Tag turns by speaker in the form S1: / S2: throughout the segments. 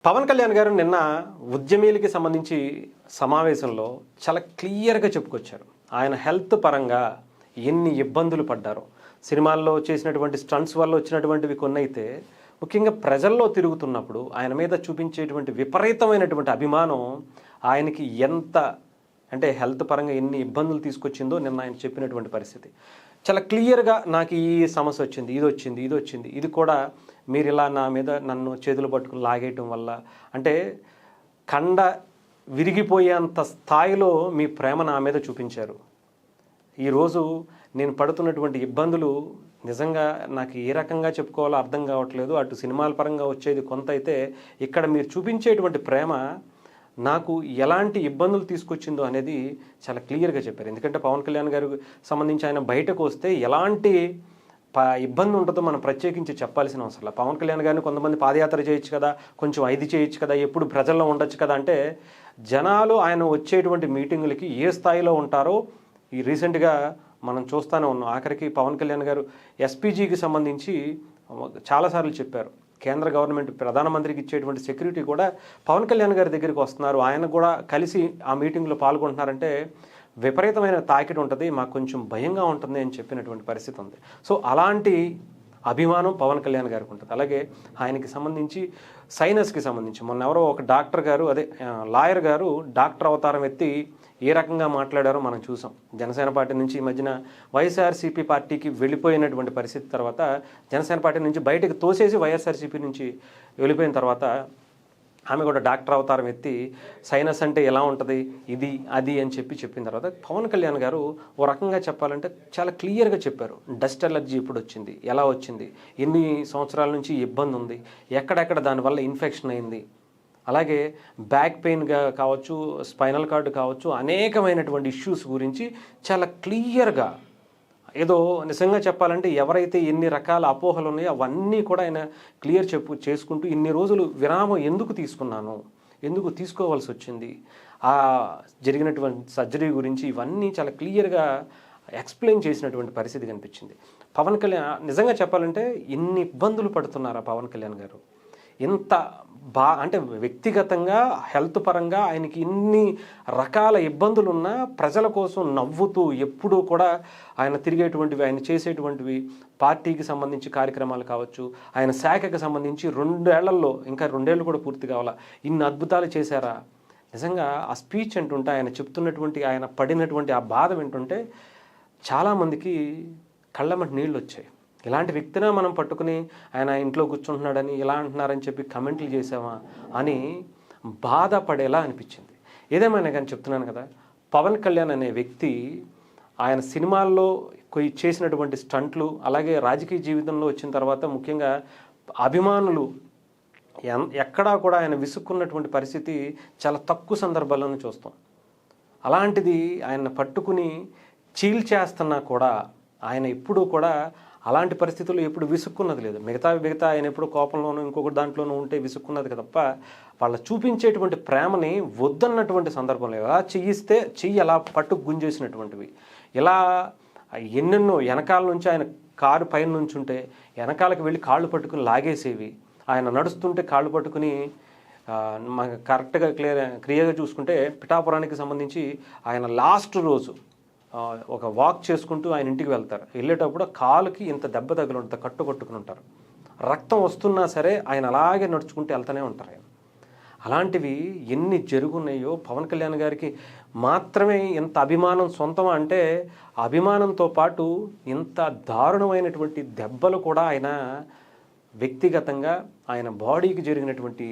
S1: పవన్ కళ్యాణ్ గారు నిన్న ఉద్యమీలకి సంబంధించి సమావేశంలో చాలా క్లియర్గా చెప్పుకొచ్చారు. ఆయన హెల్త్ పరంగా ఎన్ని ఇబ్బందులు పడ్డారో, సినిమాల్లో చేసినటువంటి స్టంట్స్ వల్ల వచ్చినటువంటివి కొన్నైతే ముఖ్యంగా ప్రజల్లో తిరుగుతున్నప్పుడు ఆయన మీద చూపించేటువంటి విపరీతమైనటువంటి అభిమానం ఆయనకి ఎంత అంటే హెల్త్ పరంగా ఎన్ని ఇబ్బందులు తీసుకొచ్చిందో నిన్న ఆయన చెప్పినటువంటి పరిస్థితి చాలా క్లియర్గా, నాకు ఈ సమస్య వచ్చింది, ఇది వచ్చింది, ఇది వచ్చింది, ఇది కూడా మీరు ఇలా నా మీద నన్ను చేతులు పట్టుకుని లాగేయటం వల్ల అంటే కండ విరిగిపోయేంత స్థాయిలో మీ ప్రేమ నా మీద చూపించారు. ఈరోజు నేను పడుతున్నటువంటి ఇబ్బందులు నిజంగా నాకు ఏ రకంగా చెప్పుకోవాలో అర్థం కావట్లేదు. అటు సినిమాల పరంగా వచ్చేది కొంత అయితే, ఇక్కడ మీరు చూపించేటువంటి ప్రేమ నాకు ఎలాంటి ఇబ్బందులు తీసుకొచ్చిందో అనేది చాలా క్లియర్గా చెప్పారు. ఎందుకంటే పవన్ కళ్యాణ్ గారికి సంబంధించి ఆయన బయటకు వస్తే ఎలాంటి ఇబ్బంది ఉంటుందో మనం ప్రత్యేకించి చెప్పాల్సిన అవసరం లేదు. పవన్ కళ్యాణ్ గారిని కొంతమంది పాదయాత్ర చేయొచ్చు కదా, కొంచెం ఐదు చేయొచ్చు కదా, ఎప్పుడు ప్రజల్లో ఉండొచ్చు కదా అంటే, జనాలు ఆయన వచ్చేటువంటి మీటింగులకి ఏ స్థాయిలో ఉంటారో ఈ రీసెంట్గా మనం చూస్తూనే ఉన్నాం. ఆఖరికి పవన్ కళ్యాణ్ గారు ఎస్పీజీకి సంబంధించి చాలాసార్లు చెప్పారు, కేంద్ర గవర్నమెంట్ ప్రధానమంత్రికి ఇచ్చేటువంటి సెక్యూరిటీ కూడా పవన్ కళ్యాణ్ గారి దగ్గరికి వస్తున్నారు, ఆయన కూడా కలిసి ఆ మీటింగ్లో పాల్గొంటున్నారంటే విపరీతమైన తాకిడి ఉంటుంది, మాకు కొంచెం భయంగా ఉంటుంది అని చెప్పినటువంటి పరిస్థితి ఉంది. సో అలాంటి అభిమానం పవన్ కళ్యాణ్ గారికి ఉంటుంది. అలాగే ఆయనకి సంబంధించి సైనస్కి సంబంధించి మొన్న ఎవరో ఒక డాక్టర్ గారు, లాయర్ గారు డాక్టర్ అవతారం ఎత్తి ఏ రకంగా మాట్లాడారో మనం చూసాం. జనసేన పార్టీ నుంచి ఈ మధ్యన వైఎస్ఆర్సీపీ పార్టీకి వెళ్ళిపోయినటువంటి పరిస్థితి తర్వాత, జనసేన పార్టీ నుంచి బయటకు తోసేసి వైఎస్ఆర్సీపీ నుంచి వెళ్ళిపోయిన తర్వాత ఆమె కూడా డాక్టర్ అవతారం ఎత్తి సైనస్ అంటే ఎలా ఉంటుంది, ఇది అది అని చెప్పిన తర్వాత పవన్ కళ్యాణ్ గారు ఓ రకంగా చెప్పాలంటే చాలా క్లియర్గా చెప్పారు. డస్ట్ అలర్జీ ఎప్పుడు వచ్చింది, ఎలా వచ్చింది, ఎన్ని సంవత్సరాల నుంచి ఇబ్బంది ఉంది, ఎక్కడెక్కడ దానివల్ల ఇన్ఫెక్షన్ అయింది, అలాగే బ్యాక్ పెయిన్గా కావచ్చు, స్పైనల్ కార్డు కావచ్చు, అనేకమైనటువంటి ఇష్యూస్ గురించి చాలా క్లియర్గా, ఏదో నిజంగా చెప్పాలంటే ఎవరైతే ఎన్ని రకాల అపోహలు ఉన్నాయో అవన్నీ కూడా ఆయన క్లియర్ చేసుకుంటూ ఇన్ని రోజులు విరామం ఎందుకు తీసుకున్నాను, ఎందుకు తీసుకోవాల్సి వచ్చింది, ఆ జరిగినటువంటి సర్జరీ గురించి ఇవన్నీ చాలా క్లియర్గా ఎక్స్ప్లెయిన్ చేసినటువంటి పరిస్థితి కనిపించింది. పవన్ కళ్యాణ్ నిజంగా చెప్పాలంటే ఇన్ని ఇబ్బందులు పడుతున్నారా పవన్ కళ్యాణ్ గారు, ఇంత అంటే వ్యక్తిగతంగా హెల్త్ పరంగా ఆయనకి ఇన్ని రకాల ఇబ్బందులు ఉన్నా ప్రజల కోసం నవ్వుతూ ఎప్పుడూ కూడా ఆయన తిరిగేటువంటివి, ఆయన చేసేటువంటివి, పార్టీకి సంబంధించి కార్యక్రమాలు కావచ్చు, ఆయన శాఖకి సంబంధించి 2 ఏళ్లలో ఇంకా 2 ఏళ్ళు కూడా పూర్తి కావాలా, ఇన్ని అద్భుతాలు చేశారా. నిజంగా ఆ స్పీచ్ అంటుంటే, ఆయన చెప్తున్నటువంటి, ఆయన పడినటువంటి ఆ బాధ వింటుంటే చాలామందికి కళ్ళమ్మటి నీళ్ళు వచ్చాయి. ఇలాంటి వ్యక్తినే మనం పట్టుకుని ఆయన ఇంట్లో కూర్చుంటున్నాడని ఇలా అంటున్నారని చెప్పి కమెంట్లు చేసామా అని బాధపడేలా అనిపించింది. ఏదేమైనా కానీ చెప్తున్నాను కదా, పవన్ కళ్యాణ్ అనే వ్యక్తి ఆయన సినిమాల్లో చేసినటువంటి స్టంట్లు, అలాగే రాజకీయ జీవితంలో వచ్చిన తర్వాత ముఖ్యంగా అభిమానులు ఎక్కడా కూడా ఆయన విసుక్కున్నటువంటి పరిస్థితి చాలా తక్కువ సందర్భాల్లోనే చూస్తాం. అలాంటిది ఆయన పట్టుకుని చీల్చేస్తున్నా కూడా ఆయన ఎప్పుడూ కూడా అలాంటి పరిస్థితుల్లో ఎప్పుడు విసుక్కున్నది లేదు. మిగతా ఆయన ఎప్పుడు కోపంలోనూ ఇంకొకటి దాంట్లోనూ ఉంటే విసుక్కున్నది తప్ప వాళ్ళ చూపించేటువంటి ప్రేమని వద్దన్నటువంటి సందర్భంలో ఎలా చెయ్యిస్తే చెయ్యి అలా పట్టు గుంజేసినటువంటివి, ఇలా ఎన్నెన్నో వెనకాల నుంచి ఆయన కారు పైన నుంచి ఉంటే వెనకాలకు వెళ్ళి కాళ్ళు పట్టుకుని లాగేసేవి, ఆయన నడుస్తుంటే కాళ్ళు పట్టుకుని కరెక్ట్గా క్లియర్గా చూసుకుంటే పిఠాపురానికి సంబంధించి ఆయన లాస్ట్ రోజు ఒక వాక్ చేసుకుంటూ ఆయన ఇంటికి వెళ్తారు. వెళ్ళేటప్పుడు కాలుకి ఇంత దెబ్బ తగిలి ఉంటుంది, కట్టుకొని ఉంటారు, రక్తం వస్తున్నా సరే ఆయన అలాగే నడుచుకుంటూ వెళ్తూనే ఉంటారు. ఆయన అలాంటివి ఎన్ని జరుగున్నాయో. పవన్ కళ్యాణ్ గారికి మాత్రమే ఇంత అభిమానం సొంతం అంటే, అభిమానంతో పాటు ఇంత దారుణమైనటువంటి దెబ్బలు కూడా ఆయన వ్యక్తిగతంగా ఆయన బాడీకి జరిగినటువంటి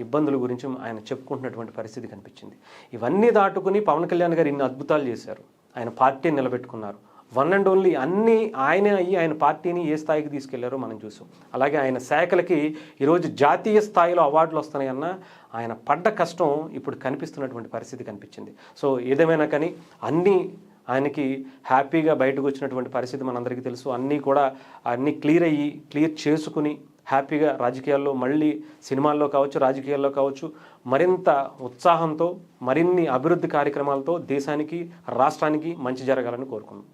S1: ఇబ్బందుల గురించి ఆయన చెప్పుకుంటున్నటువంటి పరిస్థితి కనిపించింది. ఇవన్నీ దాటుకుని పవన్ కళ్యాణ్ గారు ఇన్ని అద్భుతాలు చేశారు, ఆయన పార్టీని నిలబెట్టుకున్నారు. వన్ అండ్ ఓన్లీ అన్నీ ఆయనే అయ్యి ఆయన పార్టీని ఏ స్థాయికి తీసుకెళ్లారో మనం చూసాం. అలాగే ఆయన శాఖలకి ఈరోజు జాతీయ స్థాయిలో అవార్డులు వస్తున్నాయన్న ఆయన పడ్డ కష్టం ఇప్పుడు కనిపిస్తున్నటువంటి పరిస్థితి కనిపించింది. సో ఏదేమైనా కానీ అన్నీ ఆయనకి హ్యాపీగా బయటకు వచ్చినటువంటి పరిస్థితి మనందరికీ తెలుసు. అన్నీ క్లియర్ చేసుకుని హ్యాపీగా రాజకీయాల్లో మళ్ళీ సినిమాల్లో కావచ్చు, రాజకీయాల్లో కావచ్చు, మరింత ఉత్సాహంతో మరిన్ని అభివృద్ధి కార్యక్రమాలతో దేశానికి, రాష్ట్రానికి మంచి జరగాలని కోరుకున్నాం.